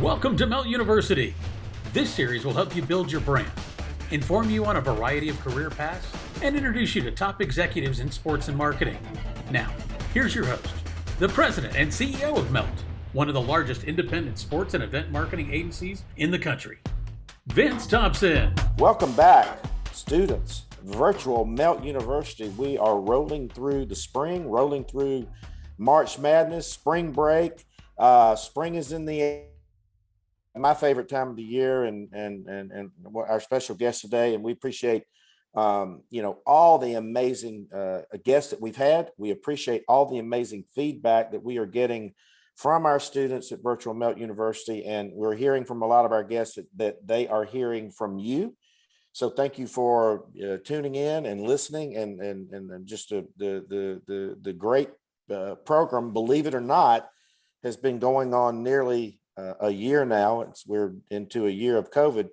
Welcome to Melt University. This series will help you build your brand, inform you on a variety of career paths, and introduce you to top executives in sports and marketing. Now, here's your host, the president and CEO of Melt, one of the largest independent sports and event marketing agencies in the country, Vince Thompson. Welcome back, students. Virtual Melt University. We are rolling through the spring, rolling through March Madness, spring break. Spring is in the air. My favorite time of the year, and our special guest today, and we appreciate all the amazing guests that we've had. We appreciate all the amazing feedback that we are getting from our students at Virtual Melt University, and we're hearing from a lot of our guests that they are hearing from you. So thank you for tuning in and listening, and just the great program. Believe it or not, has been going on nearly a year now. We're into a year of COVID,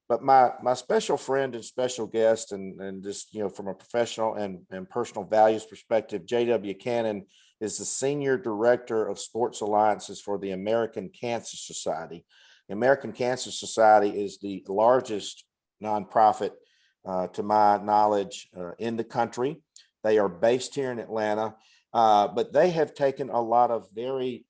but my special friend and special guest, and just from a professional and personal values perspective, J.W. Cannon is the Senior Director of Sports Alliances for the American Cancer Society. The American Cancer Society is the largest nonprofit, to my knowledge, in the country. They are based here in Atlanta, but they have taken a lot of very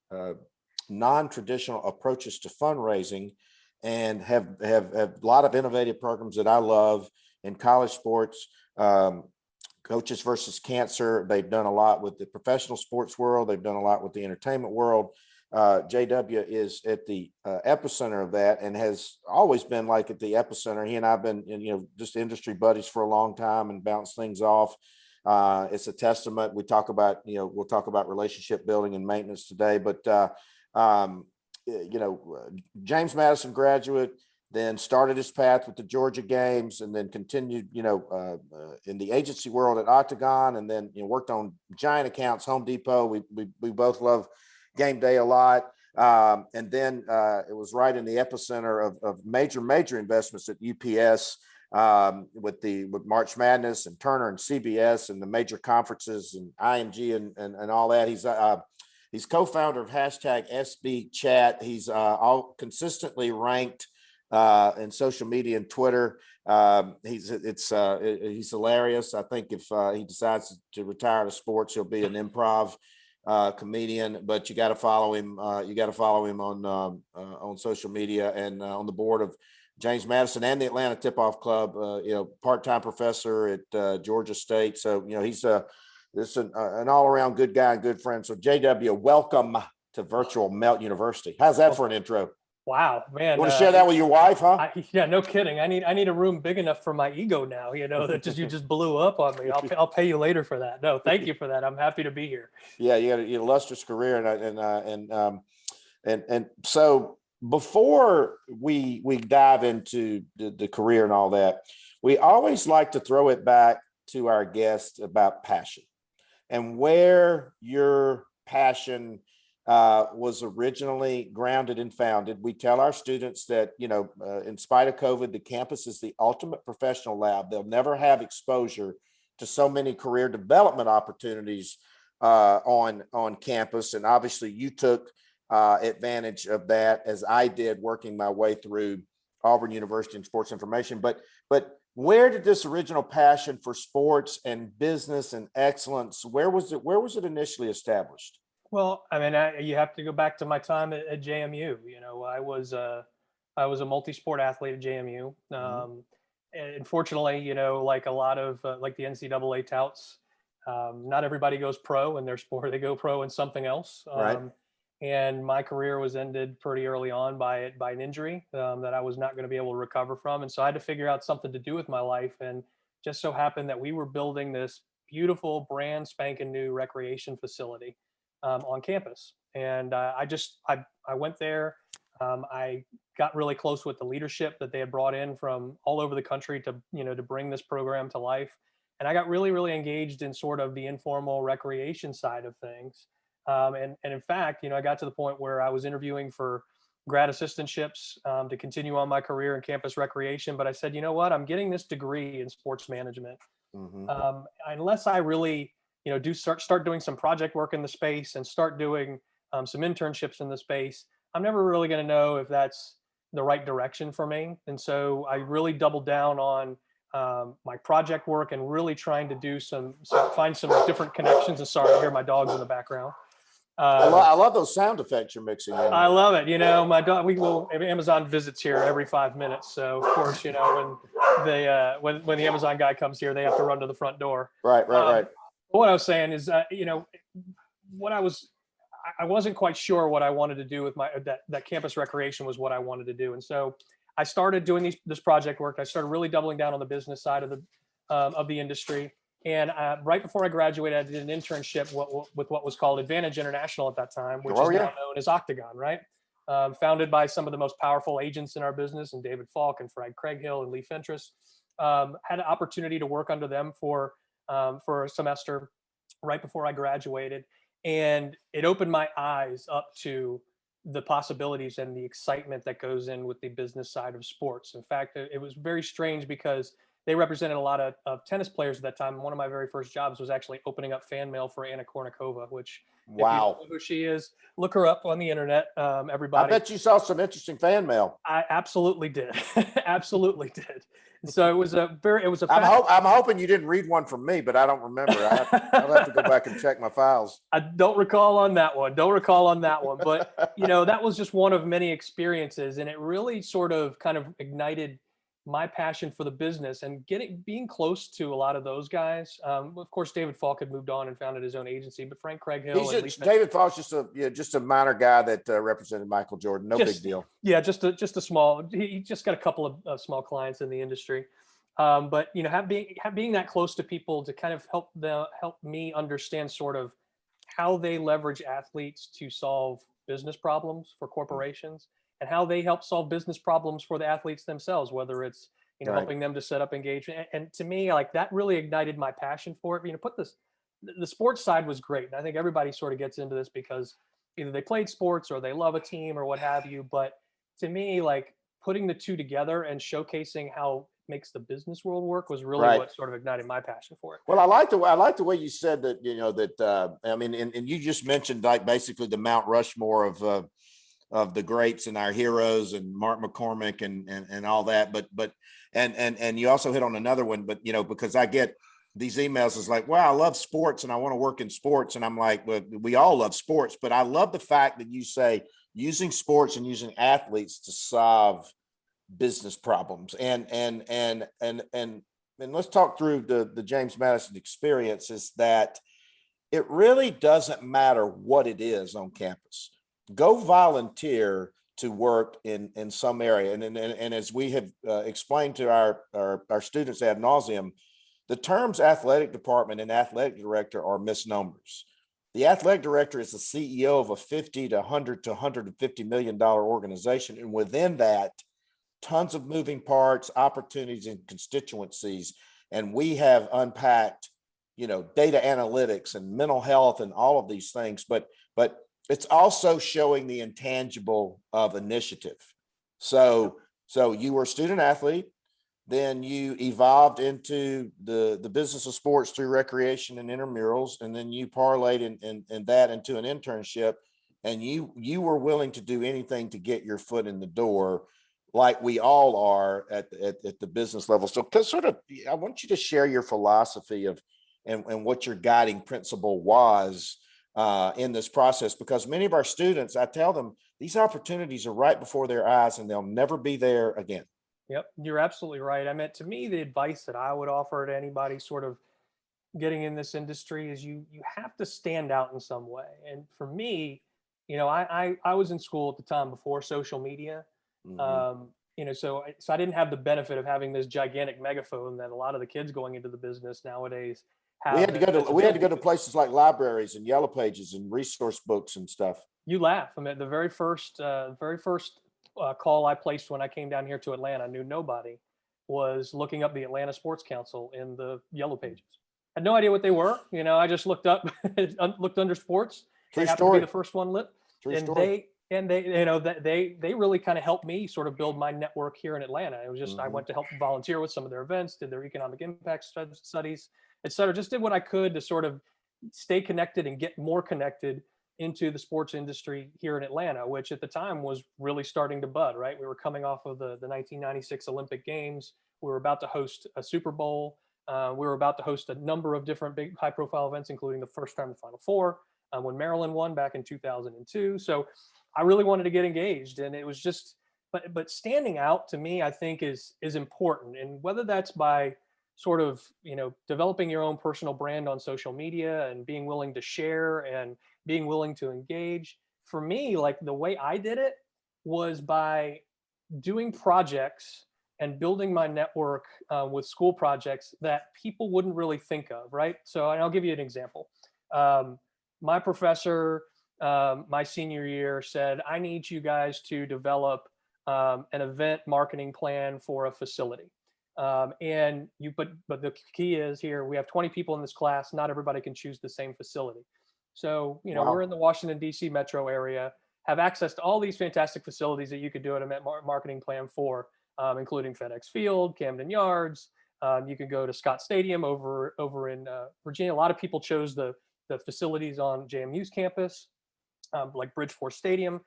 non-traditional approaches to fundraising, and have a lot of innovative programs that I love in college sports. Coaches versus Cancer. They've done a lot with the professional sports world. They've done a lot with the entertainment world. JW is at the epicenter of that, and has always been like at the epicenter. He and I've been, just industry buddies for a long time and bounce things off. It's a testament. We'll talk about relationship building and maintenance today, but James Madison graduate, then started his path with the Georgia games, and then continued, in the agency world at Octagon, and then worked on giant accounts, Home Depot. We both love game day a lot. And then it was right in the epicenter of major investments at UPS, with March Madness and Turner and CBS and the major conferences and IMG and all that. He's co-founder of #SB Chat. He's all consistently ranked in social media and Twitter. He's hilarious. I think if he decides to retire to sports, he'll be an improv comedian. But you got to follow him. On social media, and on the board of James Madison and the Atlanta Tip-Off Club. Part-time professor at Georgia State. So he's an all-around good guy and good friend. So JW, welcome to Virtual Melt University. How's that for an intro? Wow, man! You want to share that with your wife, huh? Yeah, no kidding. I need a room big enough for my ego now. That you just blew up on me. I'll pay you later for that. No, thank you for that. I'm happy to be here. Yeah, you had a illustrious career, and so before we dive into the career and all that, we always like to throw it back to our guests about passion and where your passion was originally grounded and founded. We tell our students that, in spite of COVID, the campus is the ultimate professional lab. They'll never have exposure to so many career development opportunities on campus. And obviously you took advantage of that, as I did, working my way through Auburn University in sports information. But where did this original passion for sports and business and excellence, where was it initially established? Well, I mean, you have to go back to my time at JMU. I was a multi-sport athlete at JMU. And unfortunately, like a lot of like the NCAA touts, not everybody goes pro in their sport. They go pro in something else. Right. And my career was ended pretty early on by an injury that I was not going to be able to recover from. And so I had to figure out something to do with my life. And just so happened that we were building this beautiful brand spanking new recreation facility on campus. And I went there. I got really close with the leadership that they had brought in from all over the country to bring this program to life. And I got really, really engaged in sort of the informal recreation side of things. And in fact, I got to the point where I was interviewing for grad assistantships to continue on my career in campus recreation. But I said, you know what, I'm getting this degree in sports management. Unless I really, start doing some project work in the space and start doing some internships in the space, I'm never really going to know if that's the right direction for me. And so I really doubled down on my project work and really trying to do find some different connections. And sorry, I hear my dogs in the background. I love those sound effects you're mixing in. I love it. You know, my dog, Amazon visits here every 5 minutes. So of course, you know, when the Amazon guy comes here, they have to run to the front door. Right. What I was saying is, you know, I wasn't quite sure what I wanted to do with that campus recreation was what I wanted to do. And so I started doing this project work. I started really doubling down on the business side of the industry. And right before I graduated, I did an internship with what was called Advantage International at that time, which is now known as Octagon, right? Founded by some of the most powerful agents in our business, and David Falk and Frank Craighill and Lee Fentress. Had an opportunity to work under them for a semester right before I graduated. And it opened my eyes up to the possibilities and the excitement that goes in with the business side of sports. In fact, it was very strange because they represented a lot of tennis players at that time. One of my very first jobs was actually opening up fan mail for Anna Kournikova, which, if you don't know who she is, look her up on the internet. Everybody. I bet you saw some interesting fan mail. I absolutely did. Absolutely did. So it was a. I'm hoping you didn't read one from me, but I don't remember. I'll have to go back and check my files. I don't recall on that one. But you know, that was just one of many experiences, and it really sort of kind of ignited my passion for the business and being close to a lot of those guys. Of course, David Falk had moved on and founded his own agency, but Frank Craighill. David Falk's just a minor guy that represented Michael Jordan. No big deal. Yeah, just a small. He just got a couple of small clients in the industry. But you know, being that close to people to kind of help me understand sort of how they leverage athletes to solve business problems for corporations, and how they help solve business problems for the athletes themselves, whether it's, you know, helping them to set up engagement. And to me, like, that really ignited my passion for it. You know, the sports side was great. And I think everybody sort of gets into this because either they played sports or they love a team or what have you. But to me, like, putting the two together and showcasing how it makes the business world work was really what sort of ignited my passion for it. Well, I like the way you said that, you know, that, I mean, and you just mentioned, like, basically the Mount Rushmore of the greats and our heroes and Mark McCormick and all that. But you also hit on another one, but, you know, because I get these emails is like, wow, I love sports and I want to work in sports. And I'm like, well, we all love sports, but I love the fact that you say using sports and using athletes to solve business problems. And let's talk through the James Madison experience. Is that it really doesn't matter what it is on campus. Go volunteer to work in some area. And as we have explained to our students ad nauseum, the terms athletic department and athletic director are misnomers. The athletic director is the CEO of a 50 to 100 to $150 million organization. And within that, tons of moving parts, opportunities, and constituencies. And we have unpacked, you know, data analytics and mental health and all of these things. But it's also showing the intangible of initiative. So you were a student athlete, then you evolved into the business of sports through recreation and intramurals, and then you parlayed in that into an internship, and you were willing to do anything to get your foot in the door, like we all are at the business level. So I want you to share your philosophy of and what your guiding principle was in this process, because many of our students, I tell them, these opportunities are right before their eyes and they'll never be there again. Yep, you're absolutely right. I mean, to me, the advice that I would offer to anybody sort of getting in this industry is you have to stand out in some way. And for me, you know, I was in school at the time before social media. Mm-hmm. You know, so I didn't have the benefit of having this gigantic megaphone that a lot of the kids going into the business nowadays have. We had to go to places like libraries and yellow pages and resource books and stuff. You laugh. I mean, the very first call I placed when I came down here to Atlanta, I knew nobody, was looking up the Atlanta Sports Council in the yellow pages. I had no idea what they were. You know, I just looked up, looked under sports. They happened to be the first one lit. They really kind of helped me sort of build my network here in Atlanta. It was just, I went to help volunteer with some of their events, did their economic impact studies, et cetera. Just did what I could to sort of stay connected and get more connected into the sports industry here in Atlanta, which at the time was really starting to bud, right? We were coming off of the 1996 Olympic Games. We were about to host a Super Bowl. We were about to host a number of different big high profile events, including the first time the Final Four when Maryland won back in 2002. So I really wanted to get engaged, and it was just, but standing out to me, I think is important. And whether that's by sort of, developing your own personal brand on social media and being willing to share and being willing to engage. For me, like the way I did it was by doing projects and building my network with school projects that people wouldn't really think of, right? So I'll give you an example. My professor, my senior year said, I need you guys to develop an event marketing plan for a facility. But the key is here, we have 20 people in this class. Not everybody can choose the same facility. So, Wow. we're in the Washington, D.C. metro area, have access to all these fantastic facilities that you could do an event marketing plan for, including FedEx Field, Camden Yards. You could go to Scott Stadium over in Virginia. A lot of people chose the facilities on JMU's campus, like Bridgeport Stadium,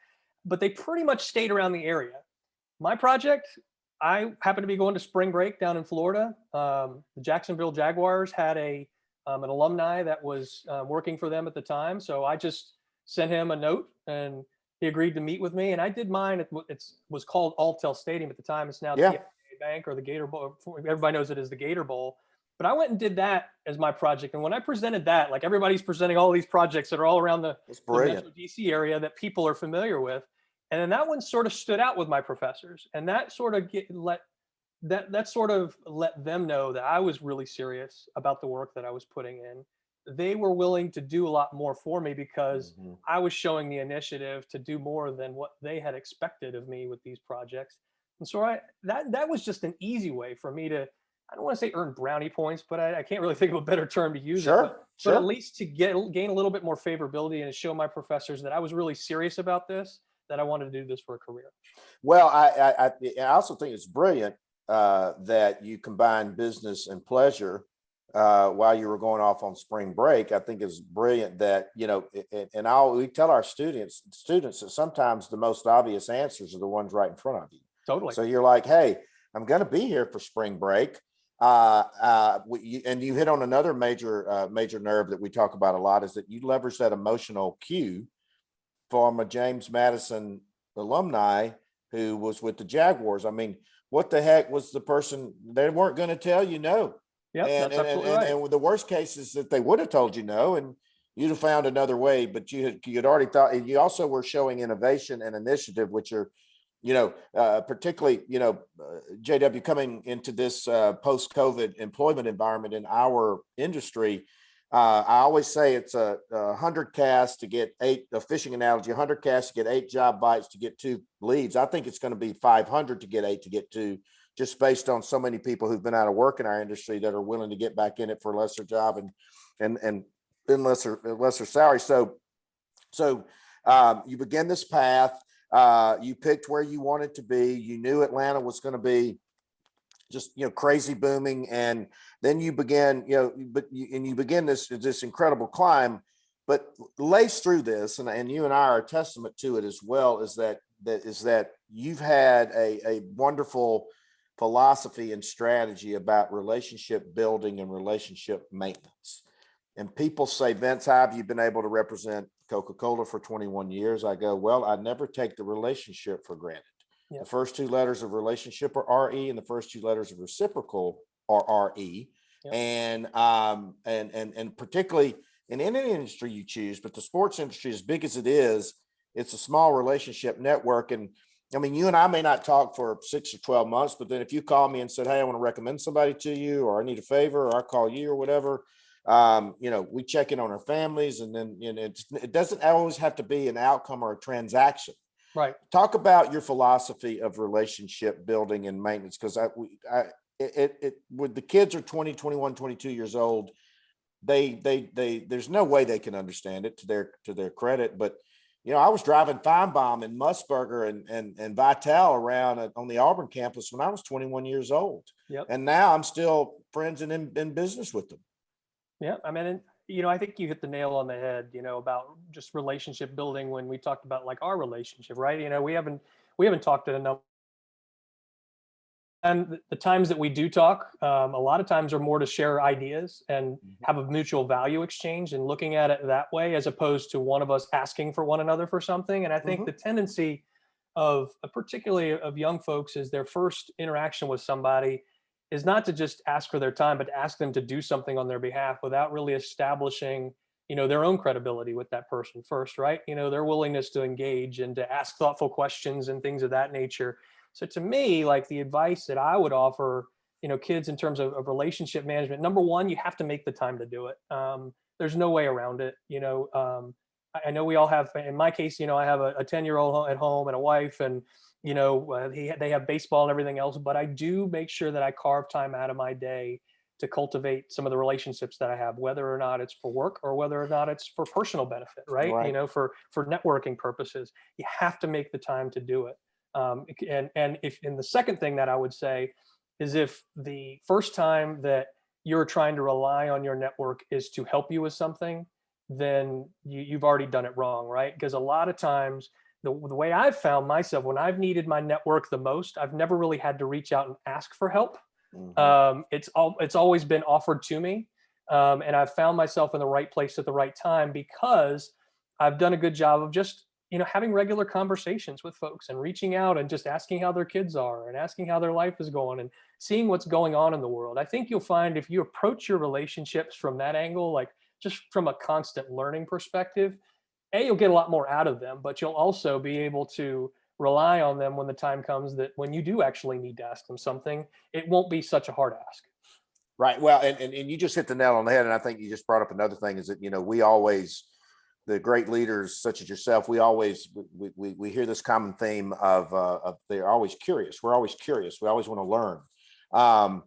but they pretty much stayed around the area. My project, I happened to be going to spring break down in Florida. The Jacksonville Jaguars had an alumni that was working for them at the time. So I just sent him a note and he agreed to meet with me. And I did mine. It was called Alltel Stadium at the time. It's now TIAA Bank, or the Gator Bowl. Everybody knows it as the Gator Bowl. But I went and did that as my project. And when I presented that, like everybody's presenting all these projects that are all around the Metro DC area that people are familiar with. And then that one sort of stood out with my professors, and that sort of let them know that I was really serious about the work that I was putting in. They were willing to do a lot more for me because I was showing the initiative to do more than what they had expected of me with these projects. And so that was just an easy way for me to, I don't want to say earn brownie points, but I can't really think of a better term to use. But at least to gain a little bit more favorability and show my professors that I was really serious about this, that I wanted to do this for a career. Well, I also think it's brilliant that you combine business and pleasure while you were going off on spring break. I think it's brilliant that, and we tell our students that sometimes the most obvious answers are the ones right in front of you. Totally. So you're like, hey, I'm going to be here for spring break. And you hit on another major nerve that we talk about a lot, is that you leverage that emotional cue from a James Madison alumni who was with the Jaguars. I mean, what the heck was the person? They weren't going to tell you no. Yeah, that's absolutely right. And the worst case is that they would have told you no, and you'd have found another way. But you'd already thought. And you also were showing innovation and initiative, which are, particularly, JW, coming into this post-COVID employment environment in our industry. I always say it's a 100 casts to get 8, a fishing analogy, 100 casts to get 8 job bites to get 2 leads. I think it's going to be 500 to get 8 to get 2, just based on so many people who've been out of work in our industry that are willing to get back in it for a lesser job and lesser salary. So you begin this path. You picked where you wanted to be. You knew Atlanta was going to be just, crazy booming. And then you begin, you begin this incredible climb. But laced through this, and you and I are a testament to it as well, is that you've had a wonderful philosophy and strategy about relationship building and relationship maintenance. And people say, Vince, how have you been able to represent Coca-Cola for 21 years? I go, well, I never take the relationship for granted. Yep. The first 2 letters of relationship are RE, and the first 2 letters of reciprocal are RE. Yep. And particularly in any industry you choose, but the sports industry, as big as it is, it's a small relationship network. And I mean, you and I may not talk for 6 or 12 months, but then if you call me and said, hey, I want to recommend somebody to you, or I need a favor, or I call you or whatever, we check in on our families, and then, it doesn't always have to be an outcome or a transaction. Right. Talk about your philosophy of relationship building and maintenance. Cause when the kids are 20, 21, 22 years old, there's no way they can understand it to their credit. But, I was driving Feinbaum and Musburger and Vitale around on the Auburn campus when I was 21 years old. Yep. And now I'm still friends and in business with them. Yeah. I mean, I think you hit the nail on the head, about just relationship building when we talked about like our relationship, right? We haven't talked in a number. And the times that we do talk, a lot of times are more to share ideas and have a mutual value exchange and looking at it that way, as opposed to one of us asking for one another for something. And I think the tendency of particularly of young folks is their first interaction with somebody is not to just ask for their time, but to ask them to do something on their behalf without really establishing, their own credibility with that person first, right? Their willingness to engage and to ask thoughtful questions and things of that nature. So to me, like the advice that I would offer, kids in terms of relationship management, number one, you have to make the time to do it. There's no way around it. I know we all have, in my case, I have a 10-year-old at home and a wife and, they have baseball and everything else, but I do make sure that I carve time out of my day to cultivate some of the relationships that I have, whether or not it's for work or whether or not it's for personal benefit, right? Right. For networking purposes, you have to make the time to do it. And the second thing that I would say is if the first time that you're trying to rely on your network is to help you with something, then you've already done it wrong, right? Because a lot of times the way I've found myself when I've needed my network the most, I've never really had to reach out and ask for help. It's always been offered to me, and I've found myself in the right place at the right time because I've done a good job of just having regular conversations with folks and reaching out and just asking how their kids are and asking how their life is going and seeing what's going on in the world. I think you'll find if you approach your relationships from that angle, like just from a constant learning perspective, you'll get a lot more out of them, but you'll also be able to rely on them when the time comes that when you do actually need to ask them something, it won't be such a hard ask. Right. Well, and you just hit the nail on the head. And I think you just brought up another thing is that, we always, the great leaders such as yourself, we always, we hear this common theme of they're always curious. We're always curious. We always want to learn.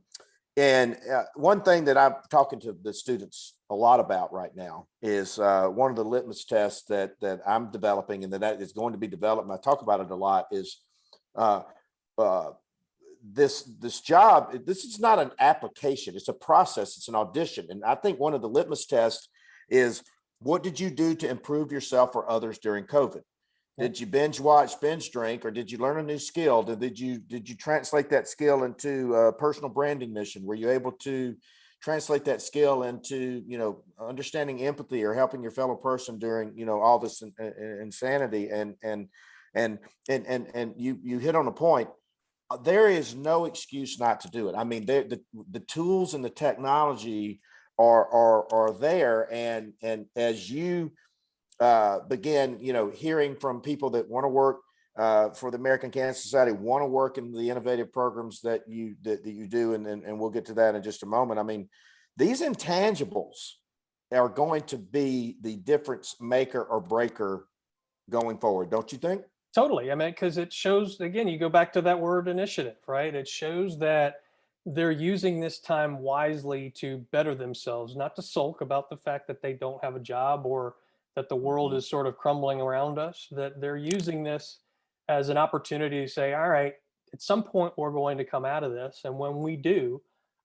And one thing that I'm talking to the students a lot about right now is one of the litmus tests that I'm developing and that is going to be developed. And I talk about it a lot is this job. This is not an application. It's a process. It's an audition. And I think one of the litmus tests is, what did you do to improve yourself or others during COVID? Did you binge watch, binge drink, or did you learn a new skill? Did you translate that skill into a personal branding mission? Were you able to translate that skill into, understanding empathy or helping your fellow person during, all this insanity? And you hit on a point. There is no excuse not to do it. I mean, the tools and the technology are there, and as you begin, hearing from people that want to work for the American Cancer Society, want to work in the innovative programs that you do, and we'll get to that in just a moment. I mean, these intangibles are going to be the difference maker or breaker going forward, don't you think? Totally. I mean, because it shows, again, you go back to that word initiative, right? It shows that they're using this time wisely to better themselves, not to sulk about the fact that they don't have a job or that the world is sort of crumbling around us, that they're using this as an opportunity to say, all right, at some point we're going to come out of this. And when we do,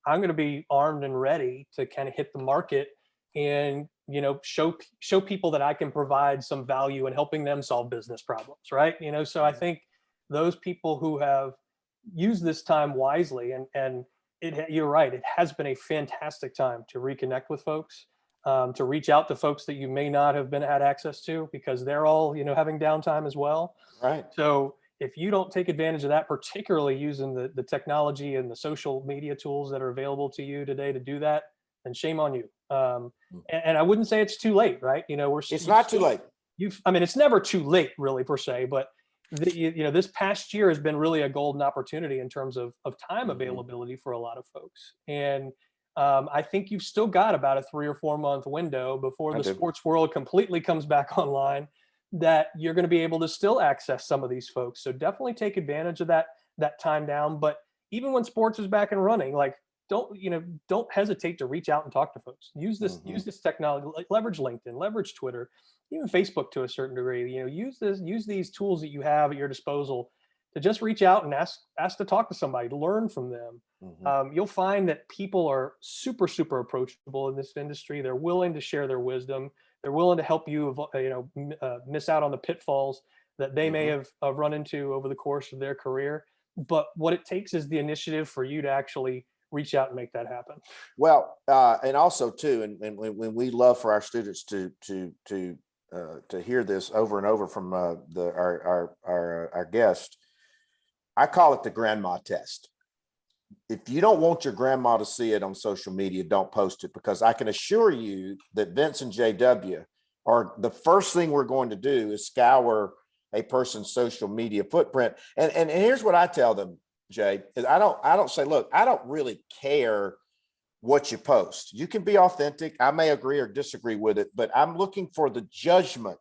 I'm going to be armed and ready to kind of hit the market and, show people that I can provide some value in helping them solve business problems. Right. So I think those people who have used this time wisely and you're right, it has been a fantastic time to reconnect with folks, to reach out to folks that you may not have had access to because they're all, having downtime as well. Right. So if you don't take advantage of that, particularly using the technology and the social media tools that are available to you today to do that, then shame on you. And I wouldn't say it's too late, right? It's not too late. It's never too late really per se, but this past year has been really a golden opportunity in terms of time availability for a lot of folks. And I think you've still got about a 3 or 4 month window before the sports world completely comes back online that you're going to be able to still access some of these folks. So definitely take advantage of that time down. But even when sports is back and running, like don't hesitate to reach out and talk to folks. Use this technology, like leverage LinkedIn, leverage Twitter, even Facebook to a certain degree. Use these tools that you have at your disposal to just reach out and ask to talk to somebody, to learn from them. You'll find that people are super, super approachable in this industry. They're willing to share their wisdom. They're willing to help you, miss out on the pitfalls that they may have run into over the course of their career. But what it takes is the initiative for you to actually reach out and make that happen. Well, and also too, and when we love for our students to hear this over and over from our guest, I call it the grandma test. If you don't want your grandma to see it on social media, don't post it, because I can assure you that Vince and JW are the first thing we're going to do is scour a person's social media footprint. And here's what I tell them, Jay, is I don't say, look, I don't really care what you post. You can be authentic. I may agree or disagree with it, but I'm looking for the judgment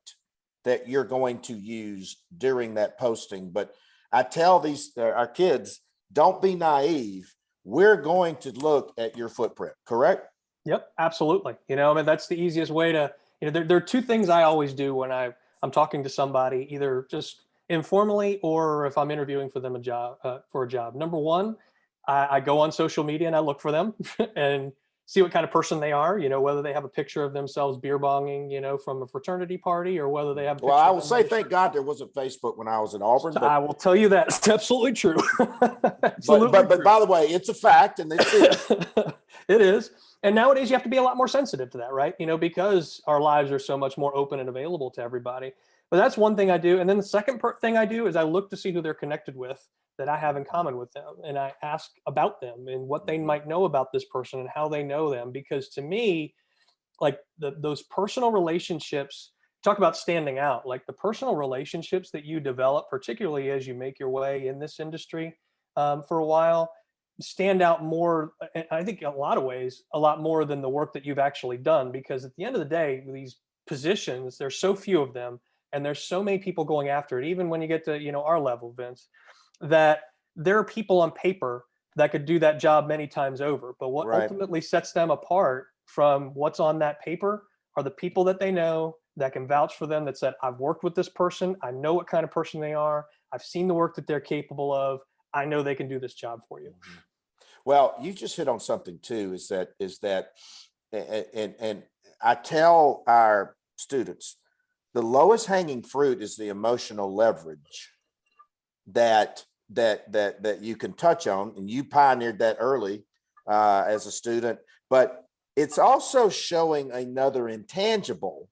that you're going to use during that posting. But I tell our kids, don't be naive. We're going to look at your footprint, correct? Yep, absolutely. That's the easiest way to, there are two things I always do when I'm talking to somebody, either just informally or if I'm interviewing for them for a job. Number one, I go on social media and I look for them and see what kind of person they are, whether they have a picture of themselves beer bonging, from a fraternity party, or whether they have. Well, I will say, thank God there wasn't Facebook when I was at Auburn. But I will tell you that it's absolutely true. Absolutely but by the way, it's a fact, and it's it is. And nowadays you have to be a lot more sensitive to that, right? Because our lives are so much more open and available to everybody. But that's one thing I do. And then the second thing I do is I look to see who they're connected with that I have in common with them. And I ask about them and what they might know about this person and how they know them. Because to me, like those personal relationships, talk about standing out, like the personal relationships that you develop, particularly as you make your way in this industry for a while, stand out more, I think in a lot of ways, a lot more than the work that you've actually done. Because at the end of the day, these positions, there's so few of them and there's so many people going after it. Even when you get to, our level, Vince, that there are people on paper that could do that job many times over. But what ultimately sets them apart from what's on that paper are the people that they know that can vouch for them, that said, I've worked with this person. I know what kind of person they are. I've seen the work that they're capable of. I know they can do this job for you. Well, you just hit on something too, is that, and I tell our students, the lowest hanging fruit is the emotional leverage that you can touch on, and you pioneered that early as a student. But it's also showing another intangible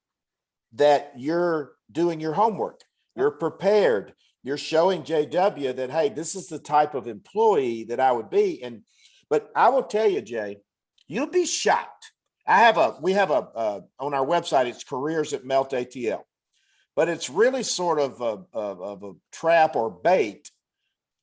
that you're doing your homework, you're prepared, you're showing JW that, hey, this is the type of employee that I would be. But I will tell you, Jay, you'll be shocked. We have a on our website, it's careers at Melt ATL, but it's really sort of a trap or bait.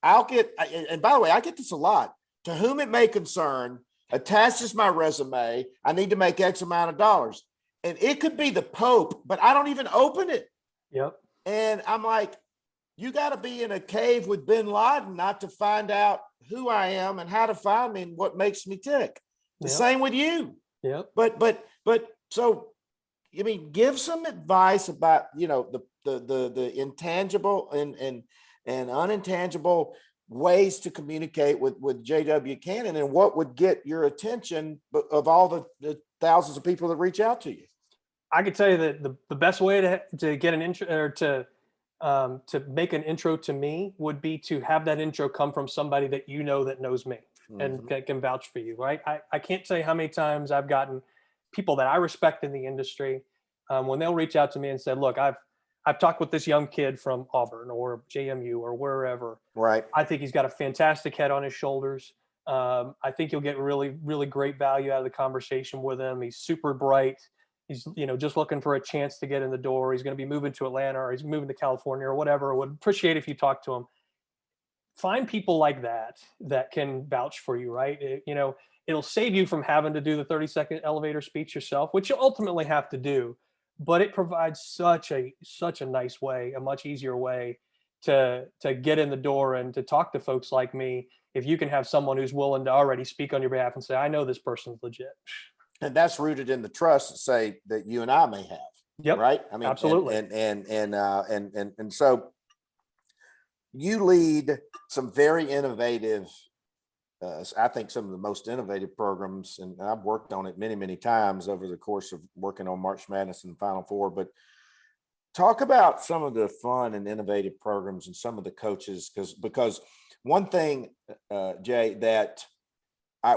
And by the way, I get this a lot. To whom it may concern, attaches my resume. I need to make X amount of dollars. And it could be the Pope, but I don't even open it. Yep. And I'm like, you got to be in a cave with bin Laden not to find out who I am and how to find me and what makes me tick. The same with you. Yep. But so, I mean, give some advice about, the intangible and unintangible ways to communicate with JW Cannon, and what would get your attention of all the thousands of people that reach out to you. I could tell you that the best way to get an intro, or to make an intro to me, would be to have that intro come from somebody that that knows me and can vouch for you, right? I can't tell you how many times I've gotten people that I respect in the industry when they'll reach out to me and say, look, I've talked with this young kid from Auburn or JMU or wherever. Right. I think he's got a fantastic head on his shoulders. I think you'll get really, really great value out of the conversation with him. He's super bright. He's, just looking for a chance to get in the door. He's going to be moving to Atlanta, or he's moving to California or whatever. I would appreciate if you talk to him. Find people like that can vouch for you, right? It'll save you from having to do the 30-second elevator speech yourself, which you'll ultimately have to do. But it provides such a nice way, a much easier way to get in the door and to talk to folks like me. If you can have someone who's willing to already speak on your behalf and say, I know this person's legit. And that's rooted in the trust, say, that you and I may have. Yep. Right. I mean, absolutely. And so you lead some very innovative, I think some of the most innovative programs, and I've worked on it many, many times over the course of working on March Madness and Final Four. But talk about some of the fun and innovative programs and some of the coaches, because one thing, Jay, that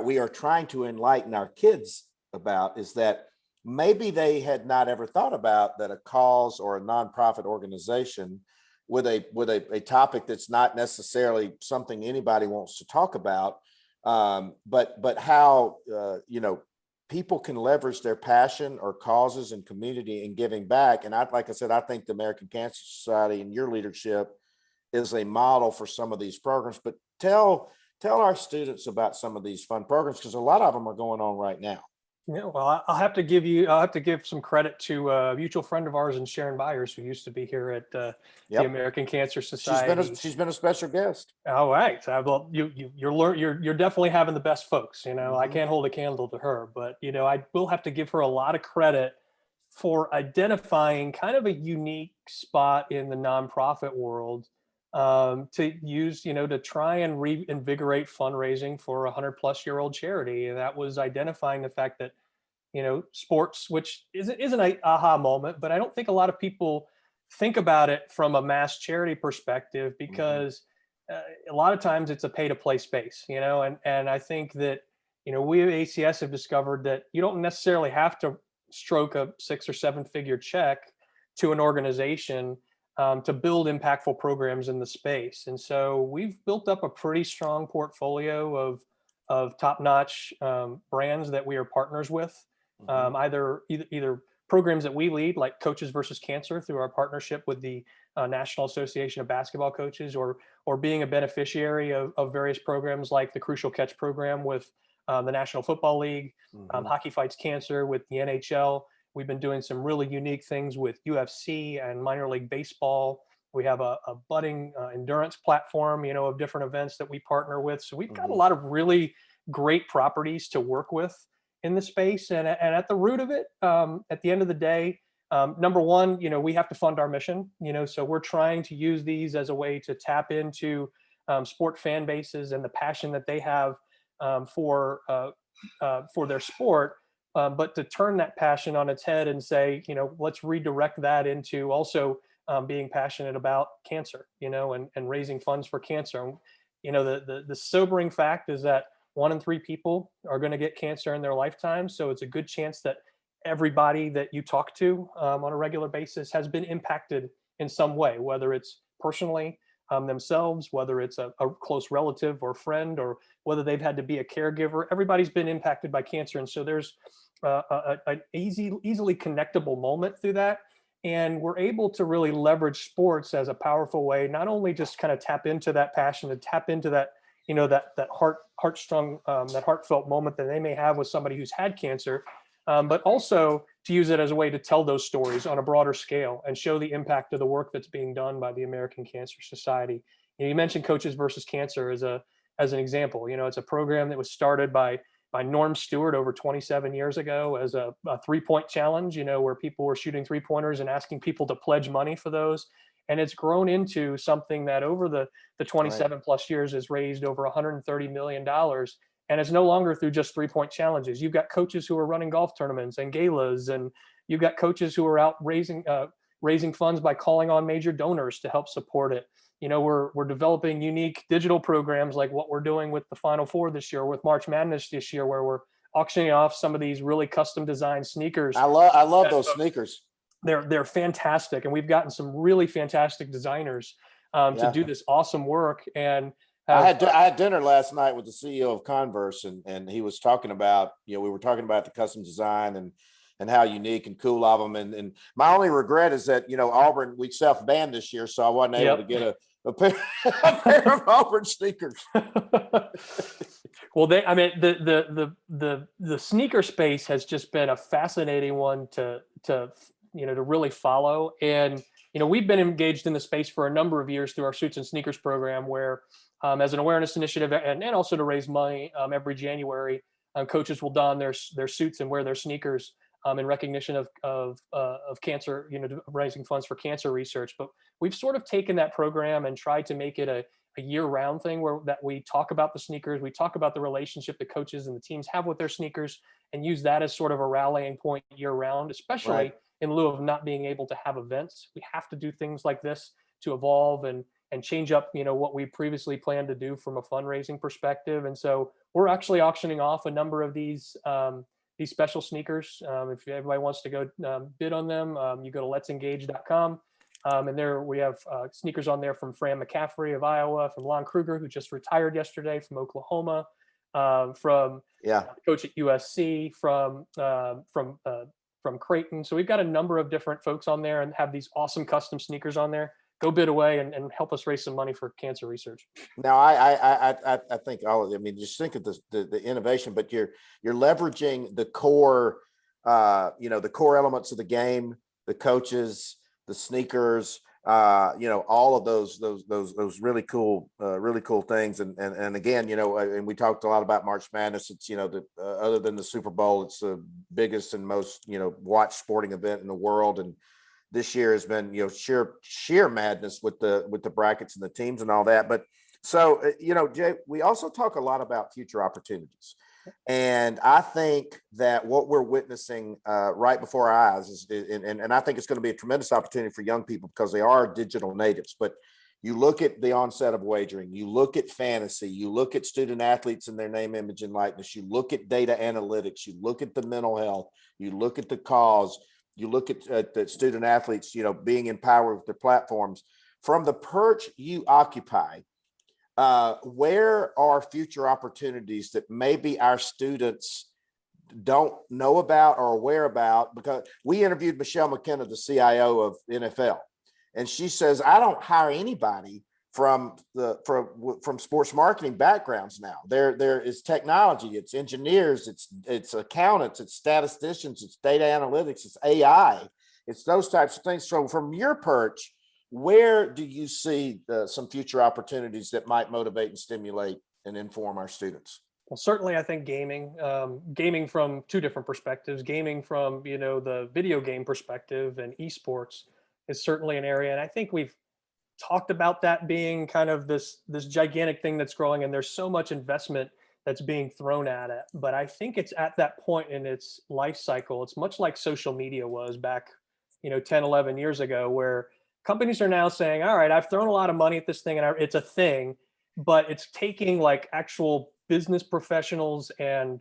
we are trying to enlighten our kids about is that maybe they had not ever thought about that a cause or a nonprofit organization with a topic that's not necessarily something anybody wants to talk about, but how people can leverage their passion or causes and community and giving back. And like I said, I think the American Cancer Society and your leadership is a model for some of these programs. But tell our students about some of these fun programs, because a lot of them are going on right now. Yeah, well, I'll have to give some credit to a mutual friend of ours, and Sharon Byers, who used to be here at the American Cancer Society. She's been a special guest. All right. Well, you're definitely having the best folks. I can't hold a candle to her, but I will have to give her a lot of credit for identifying kind of a unique spot in the nonprofit world to use, to try and reinvigorate fundraising for a 100-plus-year-old charity. And that was identifying the fact that, sports, which isn't an aha moment, but I don't think a lot of people think about it from a mass charity perspective, because a lot of times it's a pay-to-play space, and I think that, we at ACS have discovered that you don't necessarily have to stroke a 6 or 7 figure check to an organization to build impactful programs in the space. And so we've built up a pretty strong portfolio of top-notch brands that we are partners with, either programs that we lead, like Coaches versus Cancer, through our partnership with the National Association of Basketball Coaches, or being a beneficiary of various programs like the Crucial Catch program with the National Football League, Hockey Fights Cancer with the NHL. We've been doing some really unique things with UFC and minor league baseball. We have a budding endurance platform, of different events that we partner with. So we've got a lot of really great properties to work with in the space. And at the root of it, at the end of the day, number one, we have to fund our mission, so we're trying to use these as a way to tap into sport fan bases and the passion that they have for their sport. But to turn that passion on its head and say, let's redirect that into also being passionate about cancer, and raising funds for cancer. The sobering fact is that 1 in 3 people are going to get cancer in their lifetime. So it's a good chance that everybody that you talk to on a regular basis has been impacted in some way, whether it's personally themselves, whether it's a close relative or friend, or whether they've had to be a caregiver. Everybody's been impacted by cancer. And so there's an easily connectable moment through that. And we're able to really leverage sports as a powerful way, not only just kind of tap into that passion and tap into that, that heartstrung, that heartfelt moment that they may have with somebody who's had cancer, but also to use it as a way to tell those stories on a broader scale and show the impact of the work that's being done by the American Cancer Society. You mentioned Coaches versus Cancer as an example. It's a program that was started by Norm Stewart over 27 years ago as a 3-point challenge, where people were shooting 3-pointers and asking people to pledge money for those. And it's grown into something that over the 27 plus years has raised over $130 million. And it's no longer through just 3-point challenges. You've got coaches who are running golf tournaments and galas, and you've got coaches who are out raising funds by calling on major donors to help support it. We're developing unique digital programs like what we're doing with the Final Four this year, with March Madness this year, where we're auctioning off some of these really custom designed sneakers. I love those sneakers. They're fantastic, and we've gotten some really fantastic designers to do this awesome work. And I had dinner last night with the CEO of Converse, and he was talking about, we were talking about the custom design and how unique and cool of them. And my only regret is that, Auburn, we self-banned this year, so I wasn't able to get a pair of Auburn sneakers. Well, the sneaker space has just been a fascinating one to really follow. And, we've been engaged in the space for a number of years through our Suits and Sneakers program, where as an awareness initiative and also to raise money every January, coaches will don their suits and wear their sneakers in recognition of cancer, raising funds for cancer research. But we've sort of taken that program and tried to make it a year-round thing where that we talk about the sneakers, we talk about the relationship the coaches and the teams have with their sneakers, and use that as sort of a rallying point year-round, especially Right. in lieu of not being able to have events. We have to do things like this to evolve and change up, what we previously planned to do from a fundraising perspective. And so we're actually auctioning off a number of these special sneakers. If everybody wants to go bid on them, you go to letsengage.com. And there we have sneakers on there from Fran McCaffrey of Iowa, from Lon Kruger, who just retired yesterday, from Oklahoma, from coach at USC, from Creighton. So we've got a number of different folks on there and have these awesome custom sneakers on there. Go bid away and help us raise some money for cancer research. Now, I think just think of the innovation, but you're leveraging the core, the core elements of the game, the coaches, the sneakers, all of those really cool things. And again, and we talked a lot about March Madness. It's, other than the Super Bowl, it's the biggest and most, watched sporting event in the world. And this year has been, sheer madness with the brackets and the teams and all that. But so, Jay, we also talk a lot about future opportunities. And I think that what we're witnessing right before our eyes is, and I think it's going to be a tremendous opportunity for young people because they are digital natives. But you look at the onset of wagering, you look at fantasy, you look at student athletes and their name, image, and likeness, you look at data analytics, you look at the mental health, you look at the cause, you look at the student athletes, being empowered with their platforms. From the perch you occupy, where are future opportunities that maybe our students don't know about or aware about? Because we interviewed Michelle McKenna, the CIO of NFL, and she says, I don't hire anybody from sports marketing backgrounds now. There is technology, it's engineers, it's accountants, it's statisticians, it's data analytics, it's AI, it's those types of things. So from your perch, where do you see some future opportunities that might motivate and stimulate and inform our students? Well, certainly I think gaming from two different perspectives, gaming from, the video game perspective and esports is certainly an area. And I think we've talked about that being kind of this gigantic thing that's growing, and there's so much investment that's being thrown at it. But I think it's at that point in its life cycle. It's much like social media was back, 10, 11 years ago, where companies are now saying, all right, I've thrown a lot of money at this thing and it's a thing, but it's taking like actual business professionals and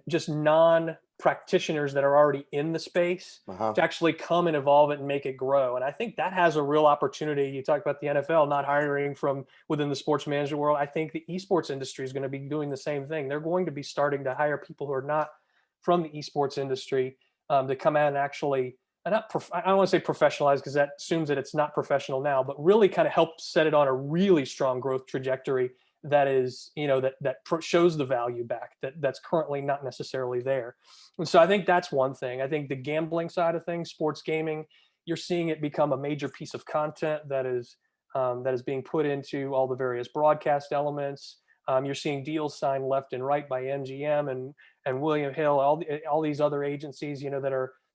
just non-practitioners that are already in the space to actually come and evolve it and make it grow. And I think that has a real opportunity. You talk about the NFL not hiring from within the sports management world. I think the esports industry is going to be doing the same thing. They're going to be starting to hire people who are not from the esports industry to come out and actually, I don't want to say professionalize because that assumes that it's not professional now, but really kind of help set it on a really strong growth trajectory that is, that shows the value back that's currently not necessarily there. And so I think that's one thing. I think the gambling side of things, sports gaming, you're seeing it become a major piece of content that is being put into all the various broadcast elements. You're seeing deals signed left and right by MGM and William Hill, all these other agencies,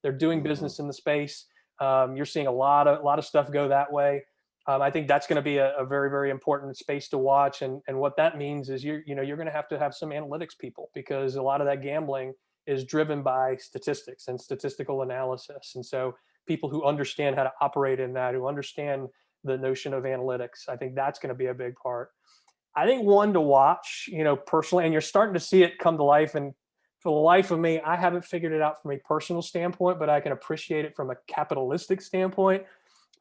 they're doing business in the space. You're seeing a lot of stuff go that way. I think that's going to be a very, very important space to watch. And what that means is you're going to have some analytics people, because a lot of that gambling is driven by statistics and statistical analysis. And so people who understand how to operate in that, who understand the notion of analytics, I think that's going to be a big part. I think one to watch, personally, and you're starting to see it come to life. And for the life of me, I haven't figured it out from a personal standpoint, but I can appreciate it from a capitalistic standpoint,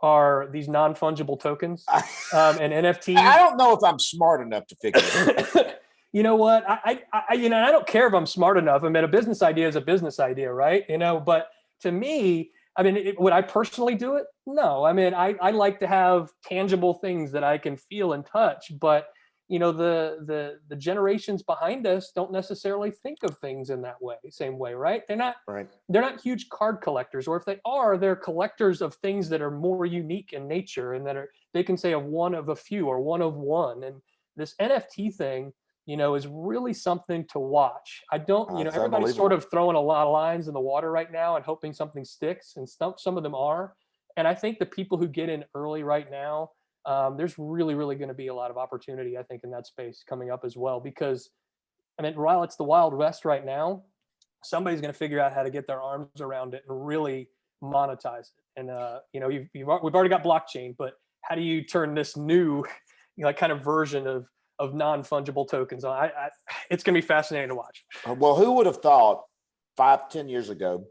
are these non-fungible tokens and NFTs. I don't know if I'm smart enough to figure it out. You know what? I don't care if I'm smart enough. I mean, a business idea is a business idea, right? But to me, would I personally do it? No. I mean, I like to have tangible things that I can feel and touch, but the generations behind us don't necessarily think of things in that same way, right? They're not huge card collectors, or if they are, they're collectors of things that are more unique in nature and they can say of one of a few or one of one. And this NFT thing, is really something to watch. I don't, It's everybody's sort unbelievable. of throwing a lot of lines in the water right now and hoping something sticks, and some of them are. And I think the people who get in early right now, there's really, really going to be a lot of opportunity, I think, in that space coming up as well. Because, I mean, while it's the Wild West right now, somebody's going to figure out how to get their arms around it and really monetize it. And, we've already got blockchain, but how do you turn this new, kind of version of non-fungible tokens on? It's going to be fascinating to watch. Well, who would have thought 5-10 years ago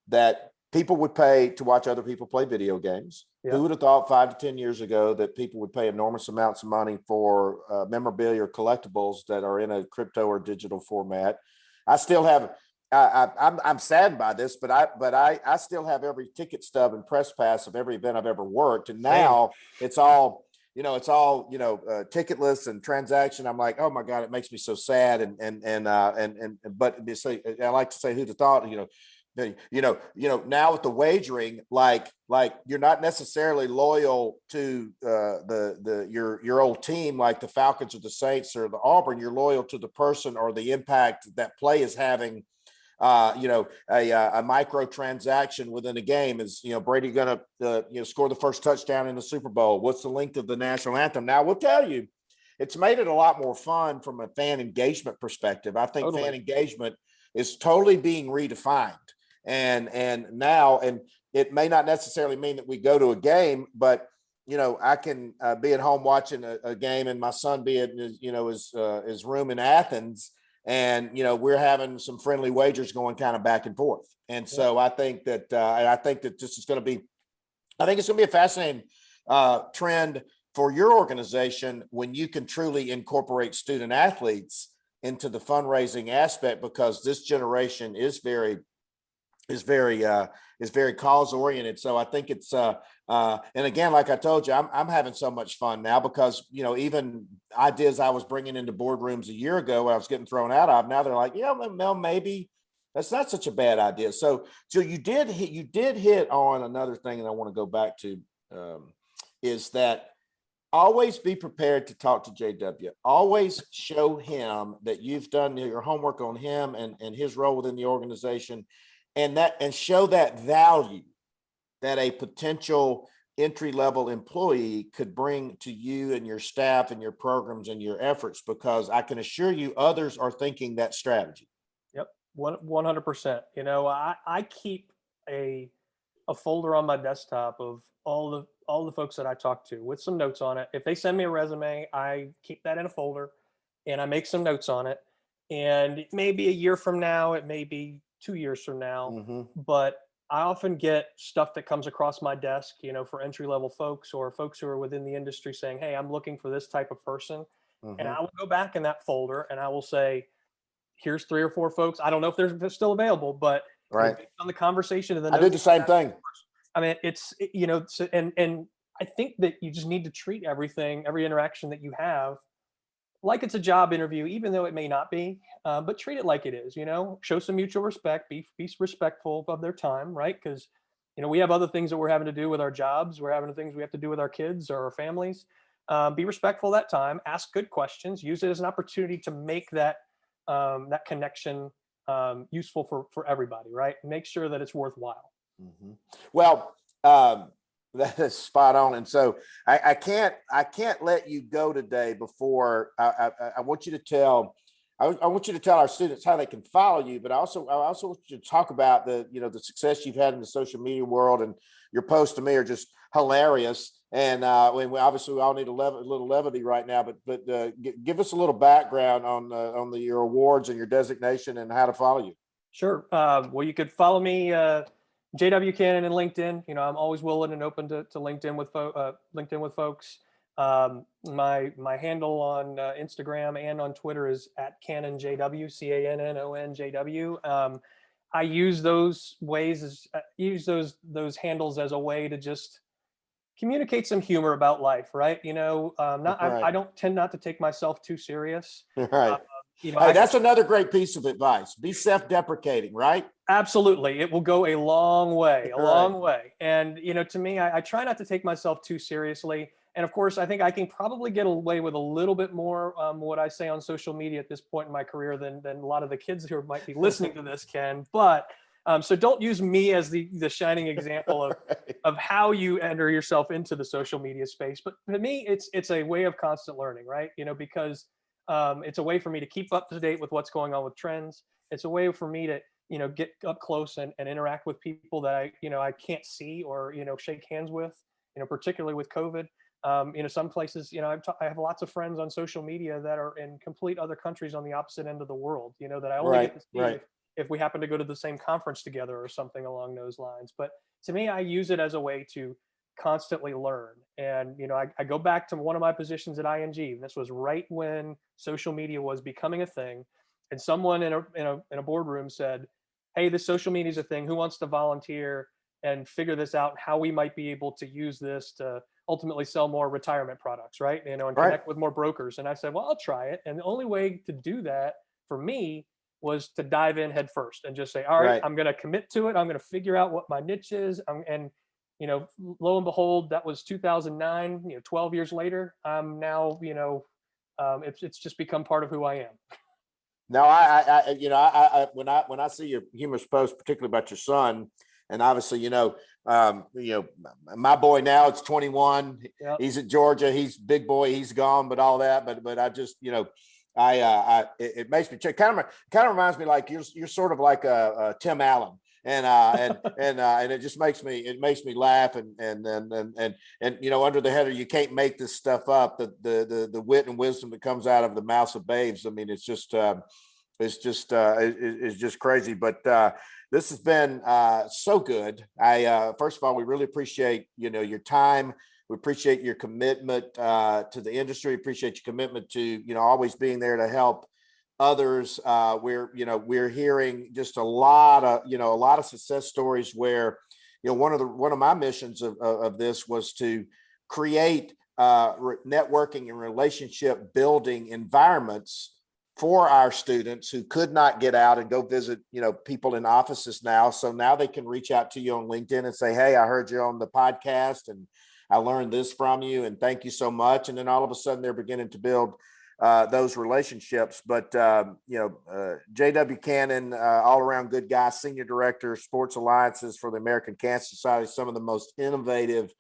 that people would pay to watch other people play video games? Yeah. Who would have thought 5 to 10 years ago that people would pay enormous amounts of money for memorabilia or collectibles that are in a crypto or digital format? I still have, I'm saddened by this, but I still have every ticket stub and press pass of every event I've ever worked. And now it's all, ticketless and transaction. I'm like, oh my God, it makes me so sad. But I like to say, who'd have thought, now with the wagering, like you're not necessarily loyal to your old team, like the Falcons or the Saints or the Auburn. You're loyal to the person or the impact that play is having. A micro transaction within a game. Is Brady going to score the first touchdown in the Super Bowl? What's the length of the national anthem? Now we'll tell you, it's made it a lot more fun from a fan engagement perspective. I think Fan engagement is totally being redefined, and it may not necessarily mean that we go to a game, but I can be at home watching a game, and my son be at his room in Athens. And, we're having some friendly wagers going kind of back and forth. And so I think that this is going to be, it's going to be a fascinating trend for your organization when you can truly incorporate student athletes into the fundraising aspect, because this generation is very cause oriented. So I think it's and again, like I told you, I'm having so much fun now because even ideas I was bringing into boardrooms a year ago when I was getting thrown out of, now they're like, Mel, maybe that's not such a bad idea. So you did hit on another thing, and I want to go back to is that always be prepared to talk to JW. Always show him that you've done your homework on him and his role within the organization. And show that value that a potential entry-level employee could bring to you and your staff and your programs and your efforts, because I can assure you others are thinking that strategy. Yep, 100%. I keep a folder on my desktop of all the folks that I talk to with some notes on it. If they send me a resume, I keep that in a folder and I make some notes on it. And it may be a year from now, it may be 2 years from now, but I often get stuff that comes across my desk, for entry-level folks or folks who are within the industry saying, hey, I'm looking for this type of person. And I will go back in that folder and I will say, here's 3 or 4 folks. I don't know if they're still available, but based on the conversation and the notes, I did the same thing. I mean, and I think that you just need to treat every interaction that you have like it's a job interview, even though it may not be, but treat it like it is, show some mutual respect, be respectful of their time, right? Because, we have other things that we're having to do with our jobs. We're having things we have to do with our kids or our families. Be respectful of that time, ask good questions, use it as an opportunity to make that connection useful for everybody, right? Make sure that it's worthwhile. Well, that is spot on. And so I can't let you go today before I want you to tell our students how they can follow you, but I also want you to talk about the success you've had in the social media world, and your posts to me are just hilarious. And obviously we all need a little levity right now, but give us a little background on your awards and your designation and how to follow you. Sure. Well, you could follow me, JW Cannon and LinkedIn. I'm always willing and open to LinkedIn with folks. My handle on Instagram and on Twitter is @CannonJW, CannonJW. I use those those handles as a way to just communicate some humor about life, right? I don't tend not to take myself too serious. Right. That's another great piece of advice. Be self-deprecating, right? Absolutely. It will go a long way, long way. And, to me, I try not to take myself too seriously. And of course, I think I can probably get away with a little bit more what I say on social media at this point in my career than a lot of the kids who might be listening to this can. But so don't use me as the shining example of Right. of how you enter yourself into the social media space. But to me, it's a way of constant learning, right? Because it's a way for me to keep up to date with what's going on with trends. It's a way for me to get up close and interact with people that I can't see or shake hands with. Particularly with COVID. Some places, I have lots of friends on social media that are in complete other countries on the opposite end of the world, that I only get to see if we happen to go to the same conference together or something along those lines. But to me, I use it as a way to constantly learn. And, I go back to one of my positions at ING. And this was right when social media was becoming a thing. And someone in a boardroom said, hey, this social media is a thing. Who wants to volunteer and figure this out, how we might be able to use this to ultimately sell more retirement products, right? And connect with more brokers. And I said, well, I'll try it. And the only way to do that for me was to dive in head first and just say, all right, I'm going to commit to it. I'm going to figure out what my niche is. And lo and behold, that was 2009, 12 years later, I'm now, it's just become part of who I am. No, when I see your humorous post, particularly about your son, and obviously, my boy now it's 21. Yep. He's at Georgia. He's big boy. He's gone, but all that. But I just, it makes me check. Kind of reminds me like you're sort of like a Tim Allen, and it just makes me laugh. And under the header, you can't make this stuff up. The wit and wisdom that comes out of the mouths of babes. I mean, it's just crazy. But this has been so good. First of all, we really appreciate your time. We appreciate your commitment to the industry. Appreciate your commitment to always being there to help others. We're hearing just a lot of success stories where one of my missions of this was to create networking and relationship building environments for our students who could not get out and go visit, people in offices now. So now they can reach out to you on LinkedIn and say, hey, I heard you on the podcast and I learned this from you and thank you so much. And then all of a sudden they're beginning to build those relationships. But, J.W. Cannon, all around good guy, Senior Director, Sports Alliances for the American Cancer Society, some of the most innovative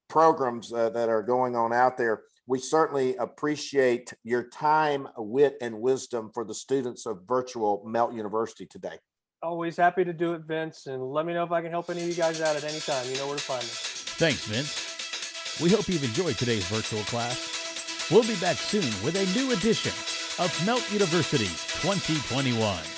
programs that are going on out there. We certainly appreciate your time, wit, and wisdom for the students of virtual Melt University today. Always happy to do it, Vince. And let me know if I can help any of you guys out at any time. You know where to find me. Thanks, Vince. We hope you've enjoyed today's virtual class. We'll be back soon with a new edition of Melt University 2021.